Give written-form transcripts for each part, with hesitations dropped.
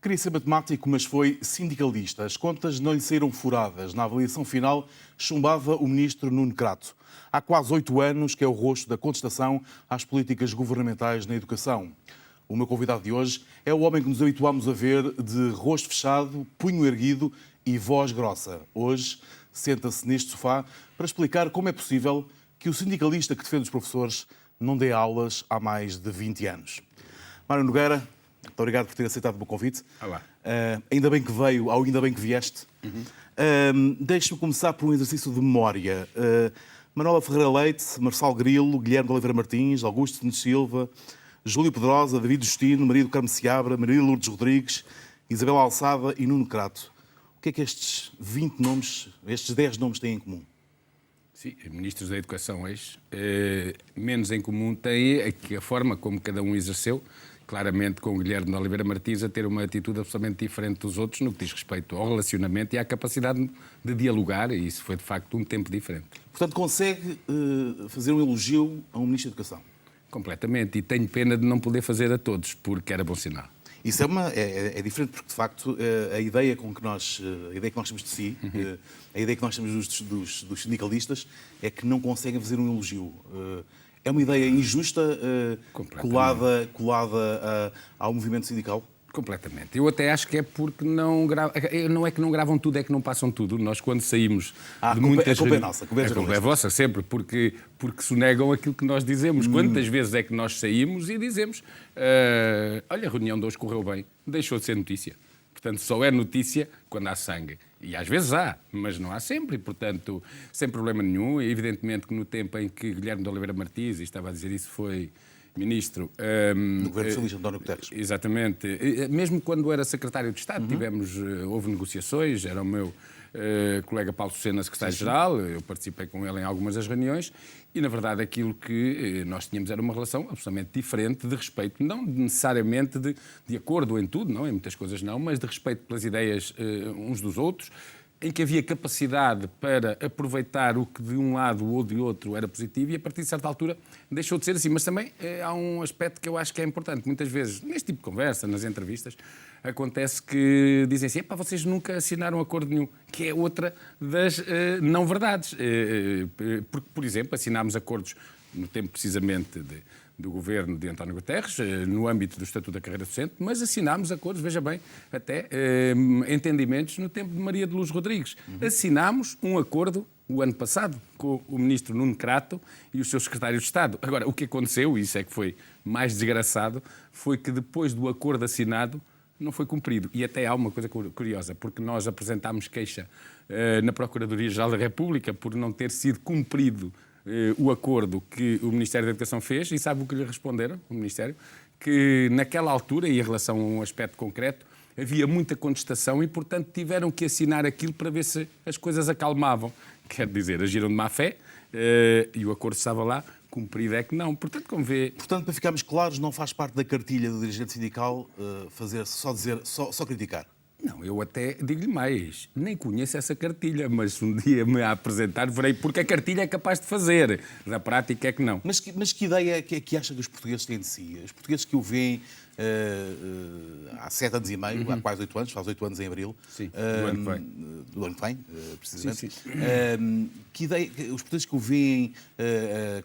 Queria ser matemático, mas foi sindicalista. As contas não lhe saíram furadas. Na avaliação final, chumbava o ministro Nuno Crato. Há quase 8 anos que é o rosto da contestação às políticas governamentais na educação. O meu convidado de hoje é o homem que nos habituámos a ver de rosto fechado, punho erguido e voz grossa. Hoje, senta-se neste sofá para explicar como é possível que o sindicalista que defende os professores não dê aulas há mais de 20 anos. Mário Nogueira, muito obrigado por ter aceitado o meu convite. Olá. Ainda bem que veio, ou ainda bem que vieste. Deixe-me começar por um exercício de memória. Manuela Ferreira Leite, Marçal Grilo, Guilherme de Oliveira Martins, Augusto Nunes Silva, Júlio Pedrosa, David Justino, Maria do Carmo Seabra, Maria Lourdes Rodrigues, Isabel Alçada e Nuno Crato. O que é que estes 20 nomes, estes 10 nomes têm em comum? Sim, ministros da Educação menos em comum têm a forma como cada um exerceu, claramente com o Guilherme de Oliveira Martins a ter uma atitude absolutamente diferente dos outros no que diz respeito ao relacionamento e à capacidade de dialogar, e isso foi de facto um tempo diferente. Portanto, consegue fazer um elogio a um ministro da Educação? Completamente, e tenho pena de não poder fazer a todos, porque era bom sinal. Isso é diferente, porque de facto a ideia que nós temos de si, a ideia que nós temos dos sindicalistas é que não conseguem fazer um elogio. É uma ideia injusta, colada ao movimento sindical? Completamente. Eu até acho que é porque não é que não gravam tudo, é que não passam tudo. Nós, quando saímos de muitas... A culpa é nossa. A culpa é vossa, sempre, porque sonegam aquilo que nós dizemos. Quantas vezes é que nós saímos e dizemos olha, a reunião de hoje correu bem, deixou de ser notícia. Portanto, só é notícia quando há sangue. E às vezes há, mas não há sempre. E, portanto, sem problema nenhum. E, evidentemente que no tempo em que Guilherme de Oliveira Martins, e estava a dizer isso, foi ministro... do Governo Socialista, António Guterres. Exatamente. Mesmo quando era secretário de Estado, houve negociações, era o meu colega Paulo Sena, secretário-geral, eu participei com ele em algumas das reuniões, e na verdade aquilo que nós tínhamos era uma relação absolutamente diferente de respeito, não necessariamente de acordo em tudo, não, em muitas coisas não, mas de respeito pelas ideias uns dos outros, em que havia capacidade para aproveitar o que de um lado ou de outro era positivo, e a partir de certa altura deixou de ser assim. Mas também há um aspecto que eu acho que é importante. Muitas vezes, neste tipo de conversa, nas entrevistas, acontece que dizem assim: vocês nunca assinaram acordo nenhum, que é outra das não-verdades. Porque, por exemplo, assinámos acordos no tempo precisamente do governo de António Guterres, no âmbito do Estatuto da Carreira Docente, mas assinámos acordos, veja bem, até entendimentos no tempo de Maria de Lourdes Rodrigues. Assinámos um acordo o ano passado com o ministro Nuno Crato e o seu secretário de Estado. Agora, o que aconteceu, e isso é que foi mais desgraçado, foi que depois do acordo assinado não foi cumprido. E até há uma coisa curiosa, porque nós apresentámos queixa na Procuradoria-Geral da República por não ter sido cumprido o acordo que o Ministério da Educação fez, e sabe o que lhe responderam, o Ministério? Que naquela altura, e em relação a um aspecto concreto, havia muita contestação e, portanto, tiveram que assinar aquilo para ver se as coisas acalmavam. Quer dizer, agiram de má fé e o acordo estava lá, cumprido é que não. Portanto, como vê... Portanto, para ficarmos claros, não faz parte da cartilha do dirigente sindical só criticar. Não, eu até digo-lhe mais, nem conheço essa cartilha, mas se um dia me a apresentar, verei porque a cartilha é capaz de fazer, da prática é que não. Mas que ideia é que acha que os portugueses têm de si? Os portugueses que o veem há 7 anos e meio, há quase 8 anos, faz 8 anos em abril, Sim, do ano que vem. Do ano que vem, precisamente. Sim. Que ideia, os portugueses que o veem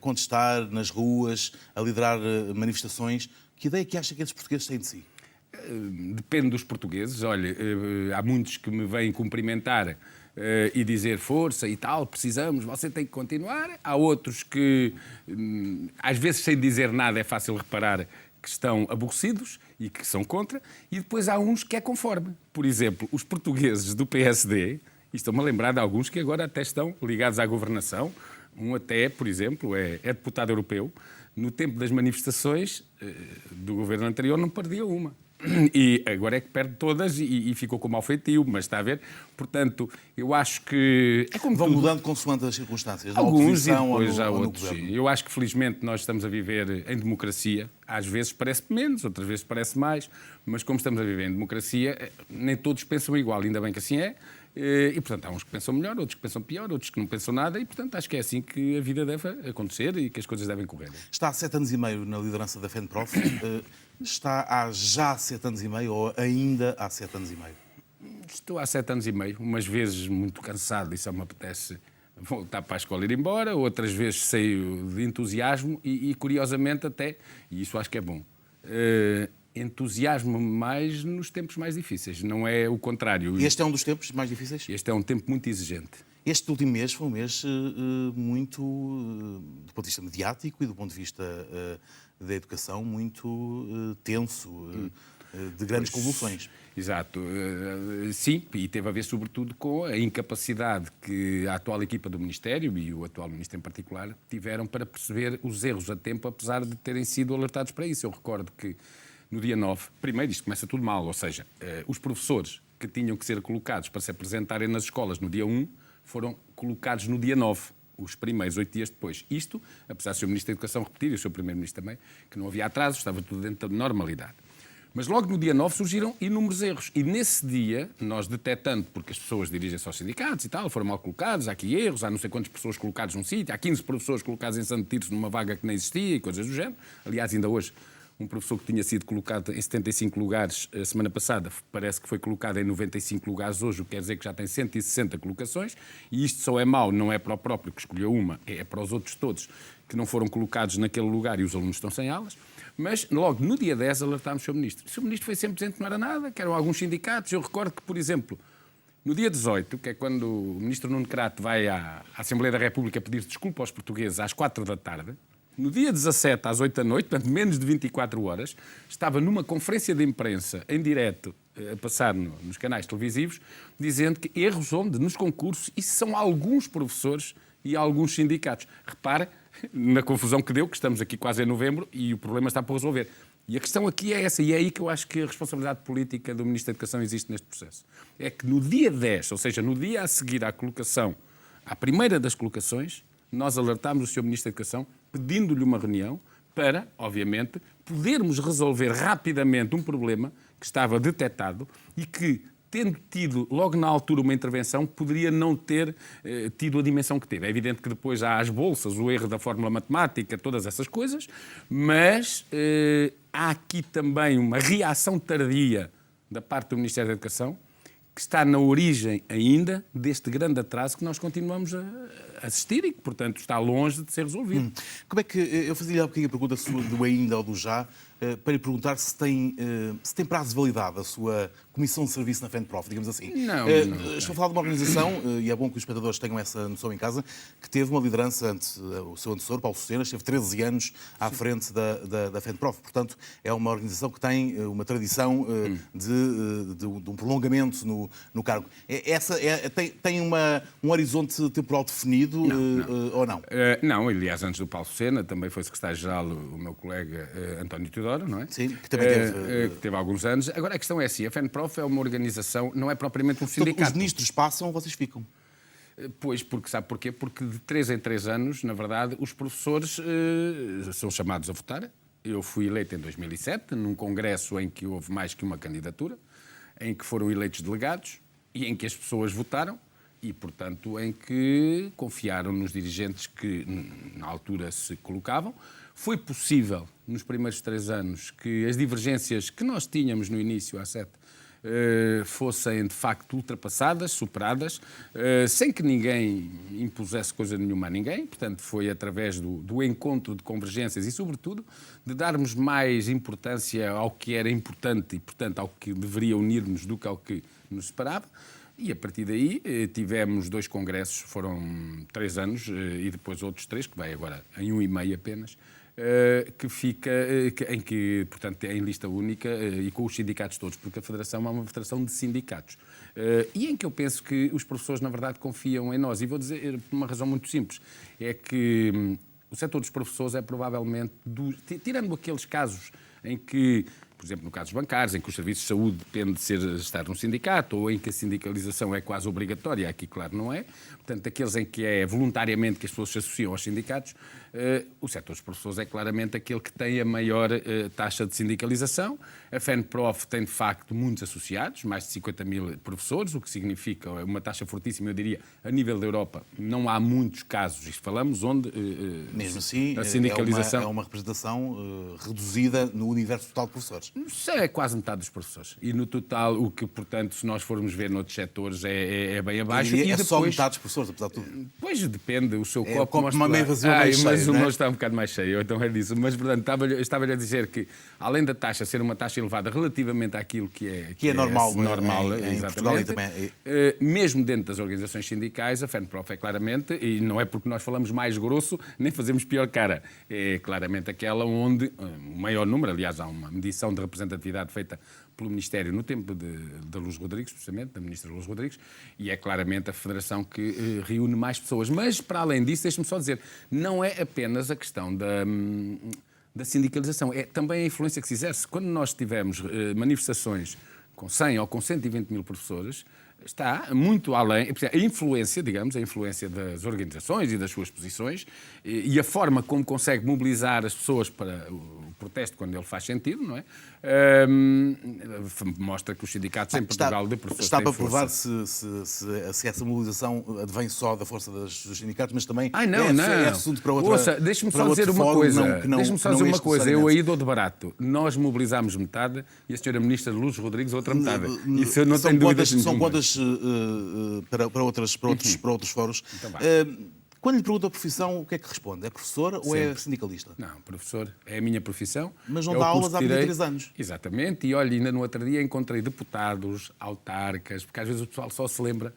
contestar nas ruas, a liderar manifestações, que ideia que acha que esses portugueses têm de si? Depende dos portugueses. Olha, há muitos que me vêm cumprimentar e dizer força e tal, precisamos, você tem que continuar. Há outros que, às vezes sem dizer nada, é fácil reparar que estão aborrecidos e que são contra. E depois há uns que é conforme. Por exemplo, os portugueses do PSD, e estou-me a lembrar de alguns que agora até estão ligados à governação. Um até, por exemplo, é deputado europeu. No tempo das manifestações do governo anterior não perdia uma. E agora é que perde todas e ficou com mau feitio, mas está a ver? Portanto, eu acho que... É como vão mudando consoante as circunstâncias, alguns e depois há outros. Eu acho que, felizmente, nós estamos a viver em democracia. Às vezes parece menos, outras vezes parece mais, mas como estamos a viver em democracia, nem todos pensam igual, ainda bem que assim é. E, portanto, há uns que pensam melhor, outros que pensam pior, outros que não pensam nada e, portanto, acho que é assim que a vida deve acontecer e que as coisas devem correr. Está há 7 anos e meio na liderança da FENPROF. está há já 7 anos e meio ou ainda há 7 anos e meio? Estou há 7 anos e meio, umas vezes muito cansado e só me apetece voltar para a escola e ir embora, outras vezes saio de entusiasmo e curiosamente até, e isso acho que é bom, entusiasmo mais nos tempos mais difíceis, não é o contrário. Este é um dos tempos mais difíceis? Este é um tempo muito exigente. Este último mês foi um mês muito, do ponto de vista mediático e do ponto de vista da educação, muito tenso, de grandes convulsões. Exato. Sim, e teve a ver sobretudo com a incapacidade que a atual equipa do Ministério e o atual Ministro em particular tiveram para perceber os erros a tempo, apesar de terem sido alertados para isso. Eu recordo que no dia 9, primeiro isto começa tudo mal, ou seja, os professores que tinham que ser colocados para se apresentarem nas escolas no dia 1 foram colocados no dia 9. Os primeiros 8 dias depois. Isto, apesar de o Sr. Ministro da Educação repetir, e o Sr. Primeiro-Ministro também, que não havia atrasos, estava tudo dentro da normalidade. Mas logo no dia 9 surgiram inúmeros erros. E nesse dia, nós detectando, porque as pessoas dirigem-se aos sindicatos e tal, foram mal colocados, há aqui erros, há não sei quantas pessoas colocadas num sítio, há 15 professores colocados em Santo Tirso numa vaga que nem existia e coisas do género. Aliás, ainda hoje, um professor que tinha sido colocado em 75 lugares a semana passada, parece que foi colocado em 95 lugares hoje, o que quer dizer que já tem 160 colocações, e isto só é mau, não é para o próprio que escolheu uma, é para os outros todos que não foram colocados naquele lugar e os alunos estão sem aulas. Mas logo no dia 10 alertámos o Sr. Ministro. O Sr. Ministro foi sempre dizendo que não era nada, que eram alguns sindicatos. Eu recordo que, por exemplo, no dia 18, que é quando o Ministro Nuno Crato vai à Assembleia da República pedir desculpa aos portugueses às 4 da tarde, no dia 17, às 8 da noite, portanto, menos de 24 horas, estava numa conferência de imprensa, em direto, a passar nos canais televisivos, dizendo que erros onde? Nos concursos, e são alguns professores e alguns sindicatos. Repare na confusão que deu, que estamos aqui quase em novembro e o problema está por resolver. E a questão aqui é essa, e é aí que eu acho que a responsabilidade política do Ministro da Educação existe neste processo. É que no dia 10, ou seja, no dia a seguir à colocação, à primeira das colocações, nós alertámos o Sr. Ministro da Educação, pedindo-lhe uma reunião para, obviamente, podermos resolver rapidamente um problema que estava detectado e que, tendo tido logo na altura uma intervenção, poderia não ter tido a dimensão que teve. É evidente que depois há as bolsas, o erro da fórmula matemática, todas essas coisas, mas há aqui também uma reação tardia da parte do Ministério da Educação que está na origem ainda deste grande atraso que nós continuamos a assistir e que, portanto, está longe de ser resolvido. Como é que, eu fazia-lhe há bocadinho a pergunta do ainda ou do já, para lhe perguntar se tem prazo de validade a sua comissão de serviço na FENPROF, digamos assim. Não. Estou a falar de uma organização, e é bom que os espectadores tenham essa noção em casa, que teve uma liderança antes, o seu antecessor, Paulo Socenas, esteve 13 anos à frente da FENPROF. Portanto, é uma organização que tem uma tradição de um prolongamento no cargo. Tem um horizonte temporal definido ou não? Não, aliás, antes do Paulo Sena, também foi secretário-geral o meu colega António Teodoro, não é? Sim, que também teve... que teve alguns anos. Agora, a questão é assim, a FENPROF é uma organização, não é propriamente um sindicato. Portanto, os ministros passam, vocês ficam. Pois, sabe porquê? Porque de 3 em 3 anos, na verdade, os professores são chamados a votar. Eu fui eleito em 2007, num congresso em que houve mais que uma candidatura, em que foram eleitos delegados e em que as pessoas votaram e, portanto, em que confiaram nos dirigentes que na altura se colocavam. Foi possível, nos primeiros 3 anos, que as divergências que nós tínhamos no início, há 7, fossem de facto ultrapassadas, superadas, sem que ninguém impusesse coisa nenhuma a ninguém. Portanto, foi através do encontro de convergências e, sobretudo, de darmos mais importância ao que era importante e, portanto, ao que deveria unir-nos do que ao que nos separava. E, a partir daí, tivemos 2 congressos, foram 3 anos, e depois outros 3, que vai agora em 1 e meio apenas, que fica, em que, portanto, é em lista única e com os sindicatos todos, porque a Federação é uma federação de sindicatos. E em que eu penso que os professores, na verdade, confiam em nós. E vou dizer por uma razão muito simples, é que o setor dos professores é provavelmente, tirando aqueles casos em que por exemplo, no caso dos bancários, em que os serviços de saúde dependem de estar num sindicato, ou em que a sindicalização é quase obrigatória, aqui, claro, não é. Portanto, aqueles em que é voluntariamente que as pessoas se associam aos sindicatos, o setor dos professores é claramente aquele que tem a maior taxa de sindicalização. A FENPROF tem, de facto, muitos associados, mais de 50 mil professores, o que significa uma taxa fortíssima, eu diria, a nível da Europa. Não há muitos casos, isto falamos, onde mesmo assim, a sindicalização... é uma representação reduzida no universo total de professores. Isso é quase metade dos professores. E no total, o que, portanto, se nós formos ver noutros setores, é bem abaixo. E depois, só metade dos professores, apesar de tudo. Pois depende, o seu copo copo mostra... meio vazio ou meio cheio, mas o não é? meu está um bocado mais cheio, então é disso. Mas, portanto, estava-lhe a dizer que, além da taxa ser uma taxa elevada relativamente àquilo que é normal, em exatamente, Portugal e também... mesmo dentro das organizações sindicais, a FENPROF é claramente, e não é porque nós falamos mais grosso, nem fazemos pior cara, é claramente aquela onde o maior número, aliás, há uma medição de representatividade feita pelo Ministério no tempo da Luz Rodrigues, precisamente, da Ministra Luz Rodrigues, e é claramente a federação que reúne mais pessoas. Mas, para além disso, deixe-me só dizer, não é apenas a questão da sindicalização, é também a influência que se exerce. Quando nós tivemos manifestações com 100 ou com 120 mil professores, está muito além, a influência, digamos, a influência das organizações e das suas posições e a forma como consegue mobilizar as pessoas para o protesto quando ele faz sentido, não é? Mostra que os sindicatos em Portugal de professores está para têm força. provar se essa mobilização advém só da força dos sindicatos, mas também não. é assunto para outra. Ouça, deixe-me só dizer uma coisa. Deixe-me só dizer uma coisa. Eu aí dou de barato. Nós mobilizámos metade e a senhora Ministra Luz Rodrigues outra metade. Isso eu não tenho dúvidas nenhuma. São contas para outros fóruns. Então quando lhe pergunta a profissão, o que é que responde? É professora ou é sindicalista? Não, professor, é a minha profissão. Mas não dá aulas há 23 anos. Exatamente, e olha, ainda no outro dia encontrei deputados, autarcas, porque às vezes o pessoal só se lembra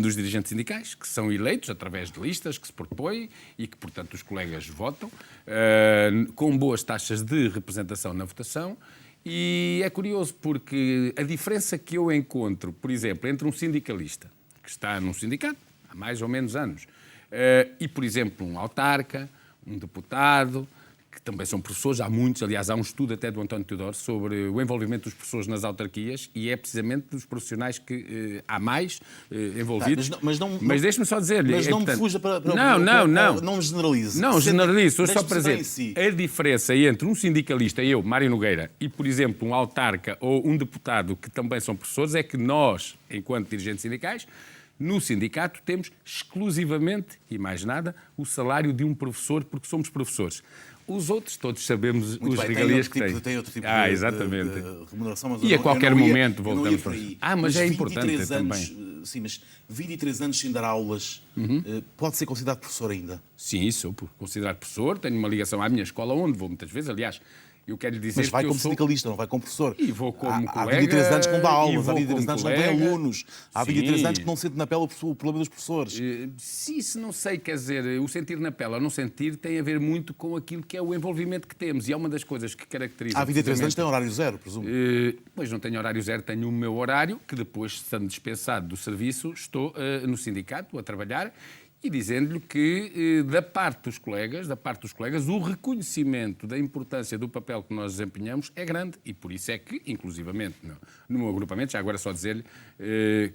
dos dirigentes sindicais, que são eleitos através de listas que se propõem e que, portanto, os colegas votam, com boas taxas de representação na votação. E é curioso porque a diferença que eu encontro, por exemplo, entre um sindicalista que está num sindicato há mais ou menos anos e, por exemplo, um autarca, um deputado, que também são professores, há muitos, aliás, há um estudo até do António Teodoro sobre o envolvimento dos professores nas autarquias e é precisamente dos profissionais que há mais envolvidos. Mas deixe-me só dizer-lhe... Mas não me fuja para... Não me generalize. Não generalize, só para dizer, a diferença entre um sindicalista, eu, Mário Nogueira, e, por exemplo, um autarca ou um deputado que também são professores, é que nós, enquanto dirigentes sindicais, no sindicato temos exclusivamente, e mais nada, o salário de um professor, porque somos professores. Os outros, todos sabemos os regalias que têm. Tem outro tipo exatamente. de remuneração. Mas e a qualquer momento voltamos para aí. Mas é importante anos, também. Sim, mas 23 anos sem dar aulas, pode ser considerado professor ainda? Sim, sou considerado professor, tenho uma ligação à minha escola, onde vou muitas vezes, aliás... Eu quero lhe dizer mas vai que como sindicalista, não vai como professor. E vou como colega. Há 23 anos que não dá aulas, há 23 anos que não tem colega. alunos, há 23 anos que não sente na pele o problema dos professores. Sim, isso não sei, quer dizer, o sentir na pele ou não sentir tem a ver muito com aquilo que é o envolvimento que temos. E é uma das coisas que caracteriza... Há 23 anos tem horário zero, presumo. Pois não tenho horário zero, tenho o meu horário, que depois, estando dispensado do serviço, estou no sindicato a trabalhar. E dizendo-lhe que, da parte dos colegas, o reconhecimento da importância do papel que nós desempenhamos é grande. E por isso é que, inclusivamente, no meu agrupamento, já agora só dizer-lhe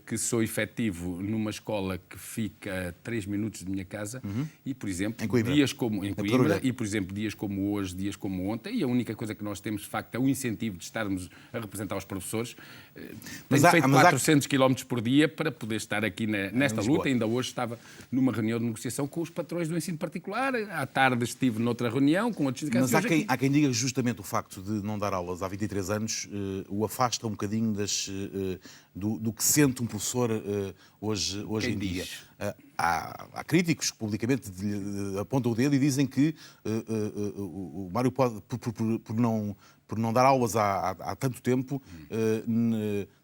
que sou efetivo numa escola que fica a 3 minutos de minha casa e, por exemplo, dias como em Coimbra, e, por exemplo, dias como hoje, dias como ontem, e a única coisa que nós temos, de facto, é o incentivo de estarmos a representar os professores. Tenho feito 400 km por dia para poder estar aqui nesta luta. Ainda hoje estava numa reunião de negociação com os patrões do ensino particular. À tarde estive noutra reunião com outros sindicatos. Mas há quem diga que justamente o facto de não dar aulas há 23 anos o afasta um bocadinho do que sente um professor hoje em dia. Há críticos que publicamente apontam o dedo e dizem que o Mário pode, por não dar aulas há tanto tempo,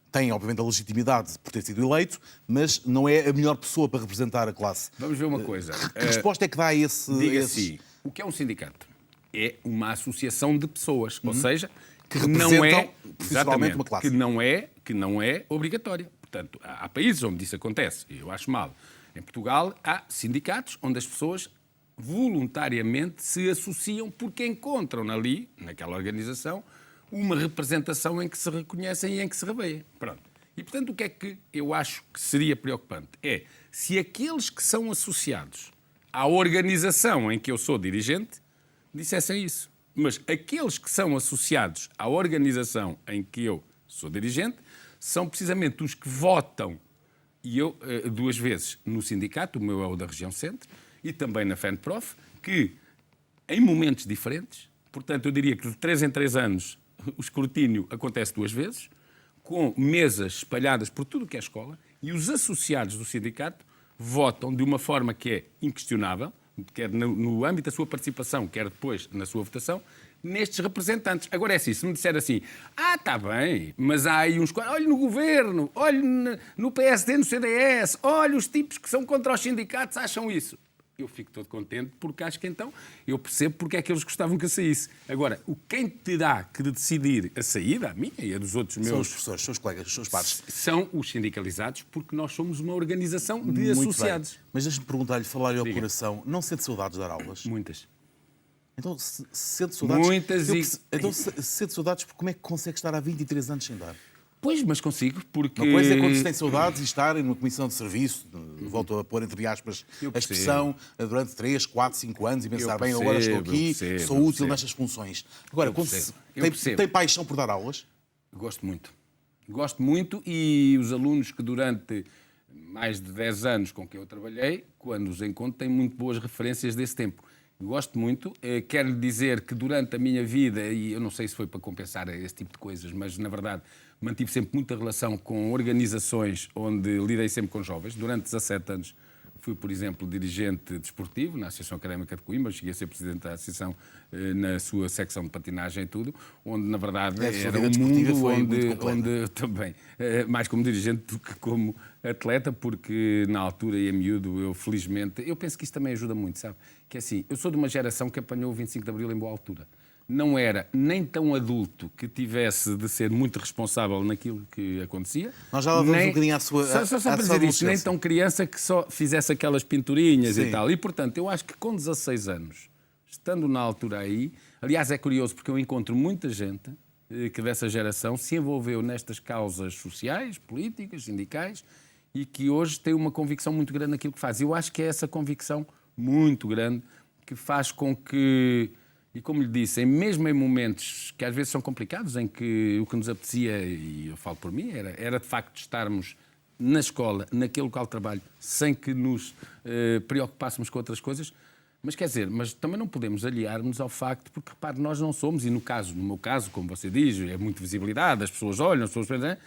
tem, obviamente, a legitimidade por ter sido eleito, mas não é a melhor pessoa para representar a classe. Vamos ver uma coisa. Que resposta é que dá a esse... Diga assim, o que é um sindicato? É uma associação de pessoas, ou seja, que não representam profissionalmente uma classe. Que não é obrigatória. Portanto, há países onde isso acontece, e eu acho mal. Em Portugal, há sindicatos onde as pessoas voluntariamente se associam porque encontram ali, naquela organização, uma representação em que se reconhecem e em que se revêem. Pronto. E, portanto, o que é que eu acho que seria preocupante? É se aqueles que são associados à organização em que eu sou dirigente dissessem isso. Mas aqueles que são associados à organização em que eu sou dirigente são precisamente os que votam, e eu 2 vezes no sindicato, o meu é o da região centro, e também na FENPROF, que em momentos diferentes, portanto eu diria que de 3 em 3 anos o escrutínio acontece 2 vezes, com mesas espalhadas por tudo o que é escola, e os associados do sindicato votam de uma forma que é inquestionável, quer no âmbito da sua participação, quer depois na sua votação, nestes representantes. Agora é assim, se me disser assim, está bem, mas há aí uns... Olha no governo, olha no PSD, no CDS, olha os tipos que são contra os sindicatos acham isso. Eu fico todo contente porque acho que então eu percebo porque é que eles gostavam que eu saísse. Agora, quem terá que decidir a saída, a minha e a dos outros meus... São os professores, são os colegas, os seus pares. São os sindicalizados porque nós somos uma organização de Muito associados. bem. Mas deixa-me perguntar-lhe, falar-lhe ao Diga. coração, não sente saudades de dar aulas? Muitas. Então, se sente saudades... Muitas Então, se sente saudades, como é que consegue estar há 23 anos sem dar? Pois, mas consigo, porque... Uma coisa é quando se tem saudades e estar numa comissão de serviço, volto a pôr entre aspas a expressão, durante 3, 4, 5 anos e pensar, bem, agora estou aqui, sou útil nestas funções. Agora, quando tem paixão por dar aulas? Gosto muito. Gosto muito e os alunos que durante mais de 10 anos com quem eu trabalhei, quando os encontro, têm muito boas referências desse tempo. Gosto muito. Quero lhe dizer que durante a minha vida, e eu não sei se foi para compensar esse tipo de coisas, mas na verdade mantive sempre muita relação com organizações onde lidei sempre com jovens. Durante 17 anos fui, por exemplo, dirigente desportivo na Associação Académica de Coimbra, cheguei a ser presidente da Associação na sua secção de patinagem e tudo, onde na verdade era um mundo onde também, mais como dirigente do que como atleta, porque na altura e a miúdo eu felizmente, eu penso que isso também ajuda muito, sabe? Que é assim, eu sou de uma geração que apanhou o 25 de Abril em boa altura. Não era nem tão adulto que tivesse de ser muito responsável naquilo que acontecia. Nós já lá vamos um bocadinho à sua Só para dizer isto, nem tão criança que só fizesse aquelas pinturinhas. Sim. E tal. E, portanto, eu acho que com 16 anos, estando na altura aí... Aliás, é curioso porque eu encontro muita gente que dessa geração se envolveu nestas causas sociais, políticas, sindicais e que hoje tem uma convicção muito grande naquilo que faz. Eu acho que é essa convicção muito grande que faz com que... E como lhe disse, mesmo em momentos que às vezes são complicados, em que o que nos apetecia, e eu falo por mim, era de facto estarmos na escola, naquele local de trabalho, sem que nos preocupássemos com outras coisas. Mas quer dizer, mas também não podemos aliar-nos ao facto, porque repare, nós não somos, e no meu caso, como você diz, é muito visibilidade, as pessoas olham, as pessoas pensam,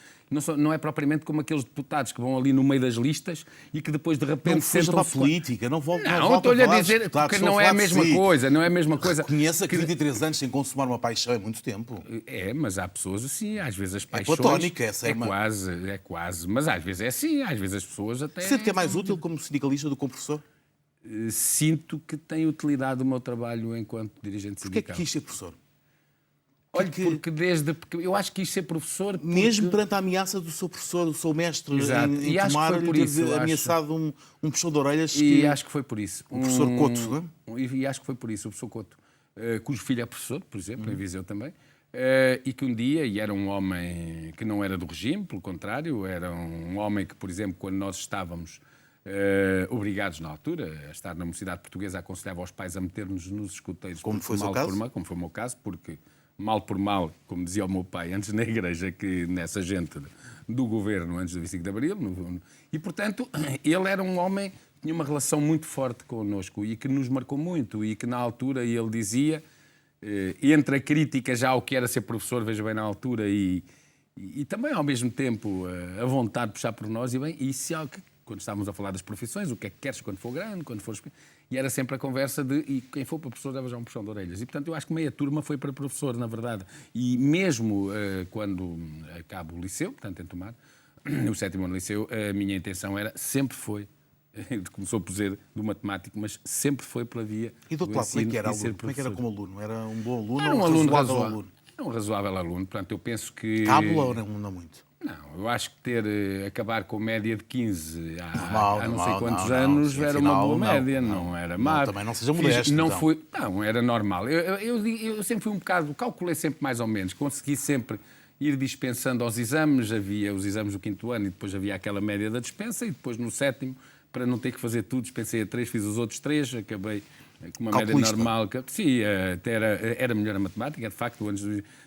não é propriamente como aqueles deputados que vão ali no meio das listas e que depois de repente sentam para a política, não estou-lhe a dizer, porque não é a mesma coisa, não é a mesma coisa. Conheça que 23 anos sem consumar uma paixão é muito tempo. É, mas há pessoas assim, às vezes as paixões... É platónica, essa é quase, mas às vezes é assim, às vezes as pessoas até... Sente que é mais útil como sindicalista do que como professor? Sinto que tem utilidade o meu trabalho enquanto dirigente sindical. Porquê que quis ser professor? Olha, porque eu acho que quis ser professor... Porque... Mesmo perante a ameaça do seu professor, do seu mestre, em tomar-lhe ameaçado um puxão de orelhas... E acho que foi por isso. O professor Couto, não é? E acho que foi por isso, o professor Couto, cujo filho é professor, por exemplo, em Viseu também, e que um dia, e era um homem que não era do regime, pelo contrário, era um homem que, por exemplo, quando nós estávamos... obrigados na altura a estar na mocidade portuguesa, aconselhava aos pais a meter-nos nos escuteiros como foi o seu caso? Como foi o meu caso, porque mal por mal, como dizia o meu pai antes na igreja, que nessa gente do governo antes do 25 de Abril, e portanto ele era um homem que tinha uma relação muito forte connosco e que nos marcou muito, e que na altura ele dizia, entre a crítica já ao que era ser professor, veja bem, na altura, e também ao mesmo tempo a vontade de puxar por nós, e bem, isso é algo que quando estávamos a falar das profissões, o que é que queres quando for grande, quando fores... E era sempre a conversa de, e quem for para professor dava já um puxão de orelhas. E, portanto, eu acho que meia turma foi para professor, na verdade. E mesmo quando acabo o liceu, portanto, em Tomar, o 7º ano do liceu, a minha intenção sempre foi, começou por ser do matemático, mas sempre foi pela via do ensino. E do outro lado, como é que era aluno? Como é que era como aluno? Era um bom aluno? Era um aluno razoável. Era um razoável aluno. Portanto, eu penso que... Cábula ou não muito? Não, eu acho que acabar com média de 15 há não sei Normal, quantos anos sim, era afinal, uma boa não, média, não, não era não, má. também não seja modesto, Não, então. não, era normal. Eu sempre fui um bocado, calculei sempre mais ou menos, consegui sempre ir dispensando aos exames, havia os exames do 5º ano e depois havia aquela média da dispensa e depois no 7º, para não ter que fazer tudo, dispensei a 3, fiz os outros 3, acabei com uma média normal. Sim, até era melhor a matemática, de facto,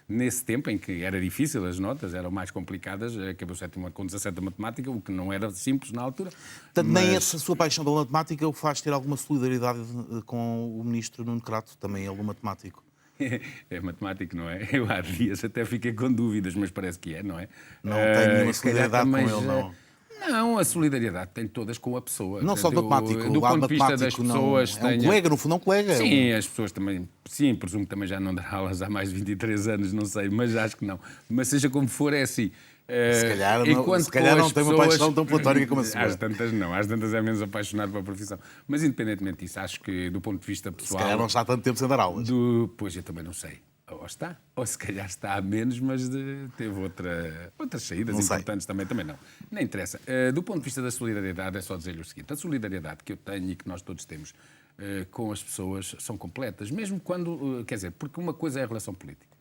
nesse tempo em que era difícil, as notas eram mais complicadas, acabei o 7º ano com 17 de matemática, o que não era simples na altura. Portanto, nem essa sua paixão pela matemática o faz ter alguma solidariedade com o ministro Nuno Crato, também ele, o matemático. É matemático, não é? Eu há dias até fiquei com dúvidas, mas parece que é, não é? Não tem nenhuma Se calhar solidariedade com também ele, não. Não, a solidariedade tem todas com a pessoa. Não só do matemático, do o lado ponto de vista das matemático não. pessoas. É um colega, no fundo é um colega. Sim, as pessoas também. Sim, presumo que também já não dá aulas há mais de 23 anos, não sei, mas acho que não. Mas seja como for, é assim. Se calhar não tem uma paixão tão platónica como a sua. Às tantas não, às tantas é menos apaixonado pela profissão. Mas independentemente disso, acho que do ponto de vista pessoal. Se calhar não está há tanto tempo sem dar aulas. Pois eu também não sei. Ou está, ou se calhar está a menos, mas teve outras saídas importantes também não. Não interessa. Do ponto de vista da solidariedade, é só dizer-lhe o seguinte: a solidariedade que eu tenho e que nós todos temos com as pessoas são completas, mesmo quando, quer dizer, porque uma coisa é a relação política,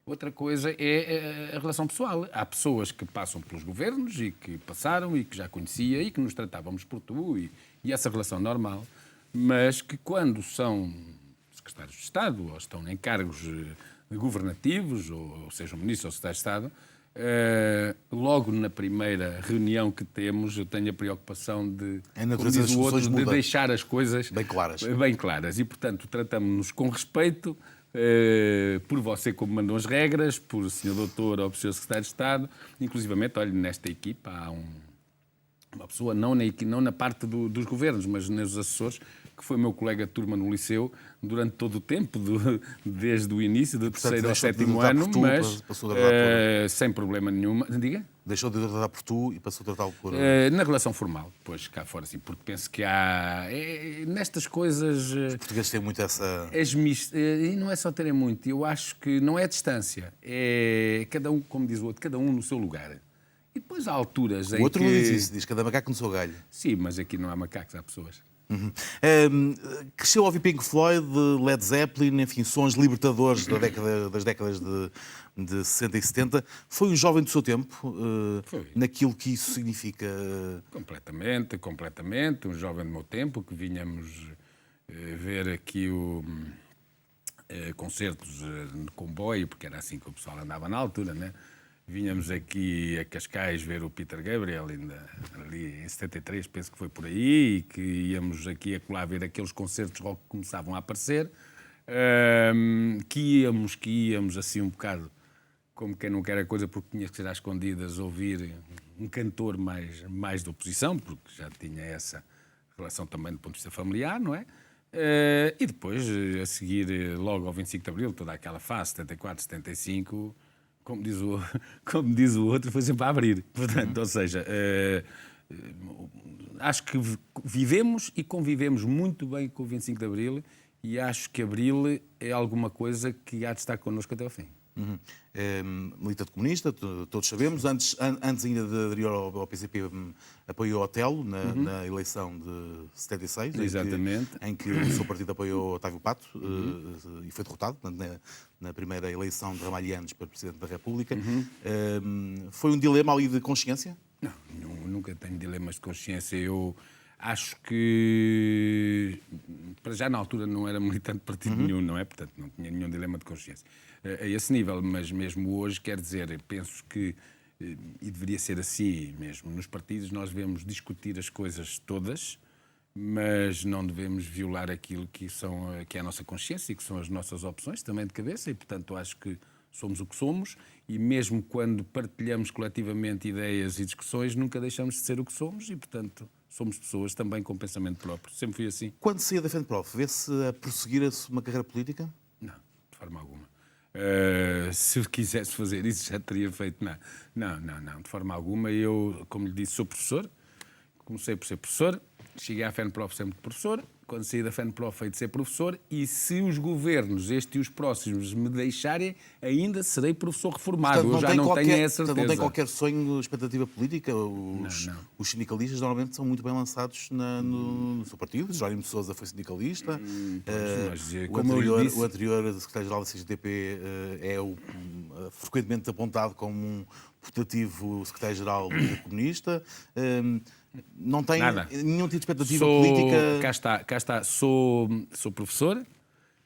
outra coisa é a relação pessoal. Há pessoas que passam pelos governos e que passaram e que já conhecia e que nos tratávamos por tu e essa relação normal, mas que quando são secretários de Estado ou estão em cargos governativos, ou sejam ministros ou secretários de Estado, logo na primeira reunião que temos, eu tenho a preocupação de, como diz o outro, de deixar as coisas bem claras. E, portanto, tratamos-nos com respeito por você, como mandam as regras, por Sr. Doutor ou por Sr. Secretário de Estado. Inclusivamente, olha, nesta equipa há uma pessoa, não na parte dos governos, mas nos assessores, que foi meu colega de turma no liceu durante todo o tempo, desde o início, do 3º ao 7º ano, mas sem problema nenhum. Diga? Deixou de tratar por tu e passou a tratá-lo por... Na relação formal, pois cá fora, sim, porque penso que há... nestas coisas... Os portugueses têm muito essa... E não é só terem muito, eu acho que não é distância, é cada um, como diz o outro, cada um no seu lugar. E depois há alturas em que... O outro não diz isso, diz cada macaco no seu galho. Sim, mas aqui não há macacos, há pessoas. Uhum. Cresceu a ouvir Pink Floyd, Led Zeppelin, enfim, sons libertadores das décadas de 60 e 70. Foi um jovem do seu tempo, naquilo que isso significa? Completamente. Um jovem do meu tempo, que vinhamos ver aqui concertos de comboio, porque era assim que o pessoal andava na altura, né? Vinhamos aqui a Cascais ver o Peter Gabriel, ainda ali em 73, penso que foi por aí, e que íamos aqui a colar ver aqueles concertos rock que começavam a aparecer, que íamos assim um bocado como quem não quer a coisa, porque tinha que ser às escondidas ouvir um cantor mais de oposição, porque já tinha essa relação também do ponto de vista familiar, não é? E depois, a seguir, logo ao 25 de Abril, toda aquela fase, 74, 75... Como diz o outro, foi sempre a abrir. Portanto, ou seja, acho que vivemos e convivemos muito bem com o 25 de Abril e acho que Abril é alguma coisa que há de estar connosco até ao fim. Militante comunista, todos sabemos. Antes ainda de aderir ao PCP, apoiou Otelo na eleição de 76, em que o seu partido apoiou Otávio Pato e foi derrotado na primeira eleição de Ramalhianos para Presidente da República. Foi um dilema ali de consciência? Não, nunca tenho dilemas de consciência. Eu acho que, para já na altura, não era militante de partido nenhum, não é? Portanto, não tinha nenhum dilema de consciência a esse nível, mas mesmo hoje, quer dizer, penso que, e deveria ser assim mesmo, nos partidos nós devemos discutir as coisas todas, mas não devemos violar aquilo que é a nossa consciência e que são as nossas opções também de cabeça, e portanto acho que somos o que somos, e mesmo quando partilhamos coletivamente ideias e discussões, nunca deixamos de ser o que somos, e portanto somos pessoas também com pensamento próprio. Sempre fui assim. Quando saía da Frente Prof, vê-se a prosseguir uma carreira política? Não, de forma alguma. Se quisesse fazer isso, já teria feito. Não, de forma alguma. Eu, como lhe disse, sou professor. Comecei por ser professor. Cheguei à FENPROF sempre de professor. quando saí da FENPROF, hei de ser professor, e se os governos, este e os próximos, me deixarem, ainda serei professor reformado. Portanto, eu já não tenho essa certeza. Portanto, não tem qualquer sonho, expectativa política? Não. Os sindicalistas normalmente são muito bem lançados no seu partido. Jerónimo de Sousa foi sindicalista. O anterior secretário-geral da CGTP é frequentemente apontado como um putativo secretário-geral comunista. Não tem Nada. nenhum tipo de expectativa política? Cá está. Sou professor,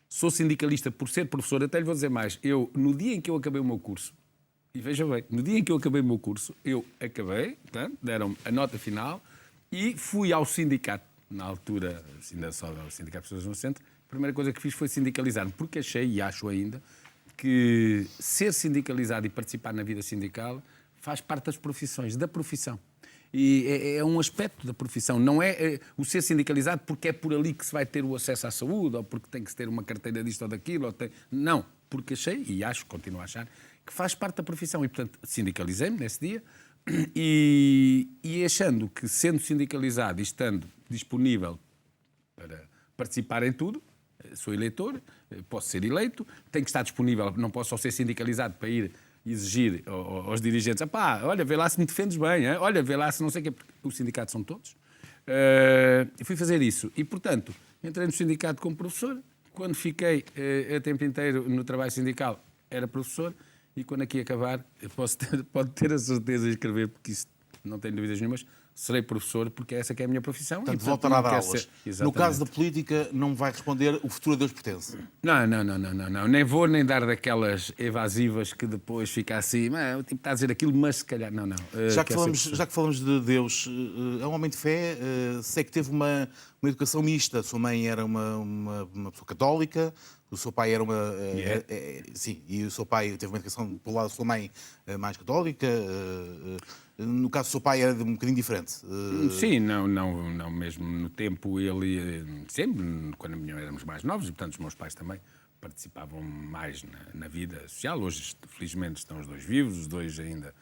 sou sindicalista por ser professor. Até lhe vou dizer mais. No dia em que eu acabei o meu curso, e veja bem, no dia em que eu acabei o meu curso, eu acabei, portanto, deram-me a nota final e fui ao sindicato, na altura, ainda só ao Sindicato de Pessoas no Centro. A primeira coisa que fiz foi sindicalizar-me, porque achei, e acho ainda, que ser sindicalizado e participar na vida sindical faz parte das profissões, da profissão. E é um aspecto da profissão, não é o ser sindicalizado porque é por ali que se vai ter o acesso à saúde, ou porque tem que se ter uma carteira disto ou daquilo. Não, porque achei, e acho, continuo a achar, que faz parte da profissão. E, portanto, sindicalizei-me nesse dia e achando que, sendo sindicalizado e estando disponível para participar em tudo, sou eleitor, posso ser eleito, tenho que estar disponível, não posso só ser sindicalizado para ir exigir aos dirigentes, olha, vê lá se me defendes bem, hein? Olha, vê lá se não sei o quê, porque os sindicatos são todos. Fui fazer isso e, portanto, entrei no sindicato como professor. Quando fiquei a tempo inteiro no trabalho sindical, era professor, e quando aqui acabar, pode ter a certeza de escrever, porque isso não tenho dúvidas nenhumas, serei professor, porque essa que é a minha profissão. Portanto, voltará a dar aulas. No caso da política, não vai responder o futuro a Deus pertence. Não. Nem vou nem dar daquelas evasivas que depois fica assim, o tipo está a dizer aquilo, mas se calhar, não. Já que falamos de Deus, é um homem de fé, sei que teve uma educação mista. A sua mãe era uma pessoa católica, o seu pai era sim, e o seu pai teve uma educação pelo lado da sua mãe mais católica. No caso do seu pai era um bocadinho diferente. Sim, não. Mesmo no tempo, ele sempre, quando éramos mais novos, e portanto os meus pais também participavam mais na vida social. Hoje, felizmente, estão os dois vivos, os dois ainda.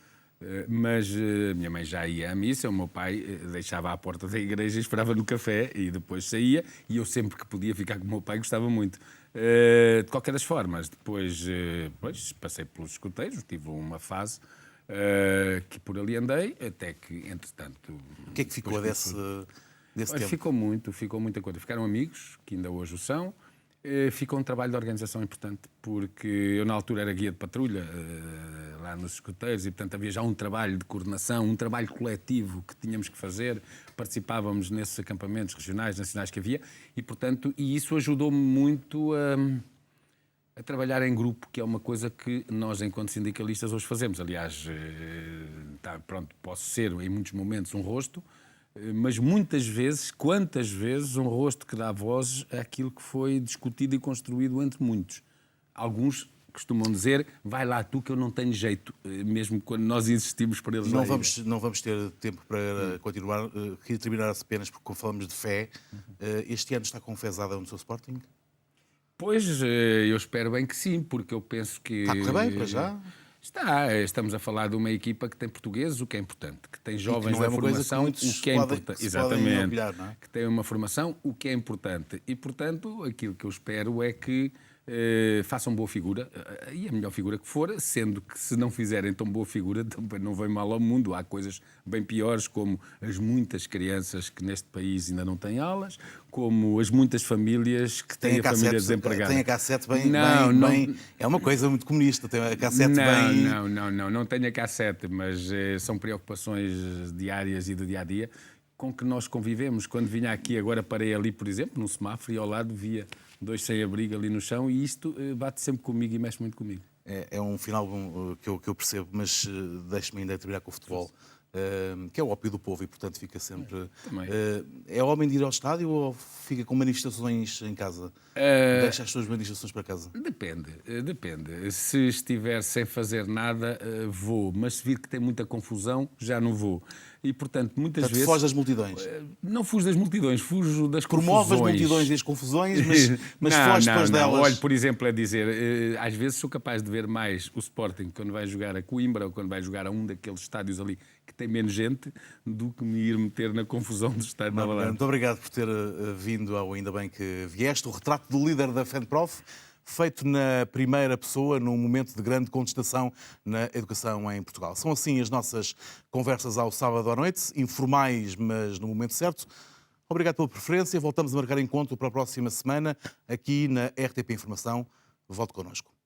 Mas a minha mãe já ia à missa, o meu pai deixava à porta da igreja e esperava no café e depois saía, e eu sempre que podia ficar com o meu pai gostava muito. De qualquer das formas, depois passei pelos escuteiros, tive uma fase que por ali andei, até que, entretanto... O que é que ficou desse tempo? Ficou muita coisa. Ficaram amigos, que ainda hoje o são. Ficou um trabalho de organização importante, porque eu na altura era guia de patrulha lá nos escuteiros e, portanto, havia já um trabalho de coordenação, um trabalho coletivo que tínhamos que fazer. Participávamos nesses acampamentos regionais, nacionais que havia e, portanto, isso ajudou-me muito a trabalhar em grupo, que é uma coisa que nós, enquanto sindicalistas, hoje fazemos. Aliás, posso ser, em muitos momentos, um rosto, mas muitas vezes, quantas vezes, um rosto que dá voz àquilo que foi discutido e construído entre muitos. Alguns costumam dizer, vai lá tu que eu não tenho jeito, mesmo quando nós insistimos para eles. Não vamos ter tempo para continuar. Queria terminar apenas porque, como falamos de fé, este ano está confesada no seu Sporting? Pois, eu espero bem que sim, porque eu penso que... Está a correr bem, para já? Estamos a falar de uma equipa que tem portugueses, o que é importante, que tem jovens na formação, o que é importante. Exatamente. Que tem uma formação, o que é importante. E, portanto, aquilo que eu espero é que façam boa figura, e a melhor figura que for, sendo que se não fizerem tão boa figura, também não vem mal ao mundo. Há coisas bem piores, como as muitas crianças que neste país ainda não têm aulas, como as muitas famílias que têm a família desempregada. Tem a K7 bem... É uma coisa muito comunista, tem a K7 Não tenho a K7, mas são preocupações diárias e do dia-a-dia com que nós convivemos. Quando vinha aqui, agora parei ali, por exemplo, num semáforo, e ao lado via 2 sem abrigo ali no chão, e isto bate sempre comigo e mexe muito comigo. É um final que eu percebo, mas deixe-me ainda terminar com o futebol, que é o ópio do povo e, portanto, fica sempre... É homem de ir ao estádio ou fica com manifestações em casa? Deixa as suas manifestações para casa? Depende. Se estiver sem fazer nada, vou, mas se vir que tem muita confusão, já não vou. E, portanto, muitas vezes... foge das multidões? Não fujo das multidões, fujo das confusões. Promove as multidões e as confusões, mas foge depois delas. Olha, por exemplo, é dizer, às vezes sou capaz de ver mais o Sporting quando vai jogar a Coimbra ou quando vai jogar a um daqueles estádios ali que tem menos gente do que me ir meter na confusão de estar na verdade. Muito obrigado por ter vindo ao Ainda Bem que Vieste. O retrato do líder da FENPROF, feito na primeira pessoa, num momento de grande contestação na educação em Portugal. São assim as nossas conversas ao sábado à noite, informais, mas no momento certo. Obrigado pela preferência. Voltamos a marcar encontro para a próxima semana, aqui na RTP Informação. Volte connosco.